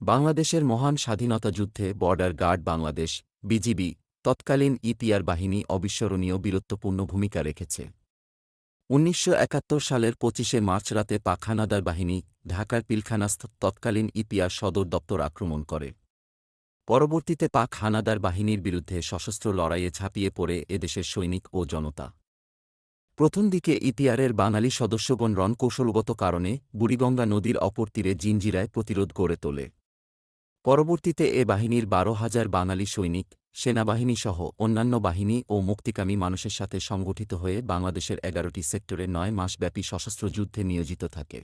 বাংলাদেশের মহান স্বাধীনতা যুদ্ধে বর্ডার গার্ড বাংলাদেশ, বিজিবি, তৎকালীন ইপিআর বাহিনী অবিস্মরণীয় বীরত্বপূর্ণ ভূমিকা রেখেছে। ১৯৭১ সালের ২৫শে মার্চ রাতে পাক হানাদার বাহিনী ঢাকার পিলখানাস্থ তৎকালীন ইপিআর সদর দপ্তর আক্রমণ করে। পরবর্তীতে পাক হানাদার বাহিনীর বিরুদ্ধে সশস্ত্র লড়াইয়ে ঝাঁপিয়ে পড়ে এদেশের সৈনিক ও জনতা। প্রথম দিকে ইপিআরের বাঙালি সদস্যগণ রণকৌশলগত কারণে বুড়িগঙ্গা নদীর অপর তীরে জিঞ্জিরায় প্রতিরোধ গড়ে তোলে। পরবর্তীতে এ বাহিনীর ১২,০০০ বাঙালি সৈনিক, সেনাবাহিনীসহ অন্যান্য বাহিনী ও মুক্তিকামী মানুষের সাথে সংগঠিত হয়ে বাংলাদেশের ১১টি সেক্টরে ৯ মাসব্যাপী সশস্ত্র যুদ্ধে নিয়োজিত থাকে।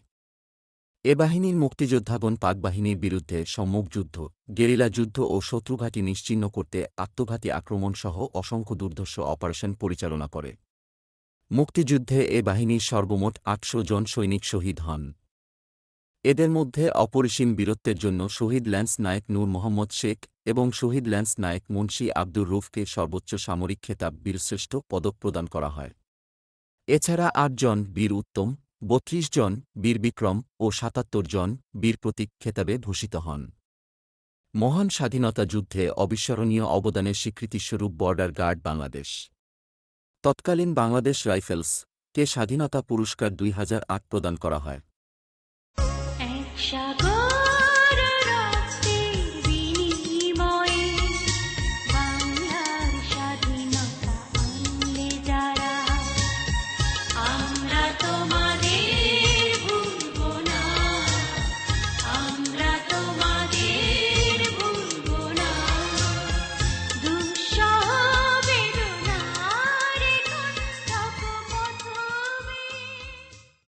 এ বাহিনীর মুক্তিযোদ্ধাগণ পাক বাহিনীর বিরুদ্ধে সম্মুখ যুদ্ধ, গেরিলা যুদ্ধ ও শত্রুঘাঁটি নিশ্চিহ্ন করতে আত্মঘাতী আক্রমণসহ অসংখ্য দুর্ধর্ষ অপারেশন পরিচালনা করে। মুক্তিযুদ্ধে এ বাহিনীর সর্বমোট ৮০০ জন সৈনিক শহীদ হন। এদের মধ্যে অপরিসীম বীরত্বের জন্য শহীদ ল্যান্স নায়েক নূর মোহাম্মদ শেখ এবং শহীদ ল্যান্স নায়েক মুন্সি আব্দুর রউফকে সর্বোচ্চ সামরিক খেতাব বীরশ্রেষ্ঠ পদক প্রদান করা হয়। এছাড়া ৮ জন বীর উত্তম, ৩২ জন বীর বিক্রম ও ৭৭ জন বীর প্রতীক খেতাবে ভূষিত হন। মহান স্বাধীনতা যুদ্ধে অবিস্মরণীয় অবদানের স্বীকৃতিস্বরূপ বর্ডার গার্ড বাংলাদেশ, তৎকালীন বাংলাদেশ রাইফেলস কে স্বাধীনতা পুরস্কার ২০০৮ প্রদান করা হয়। এক সাগর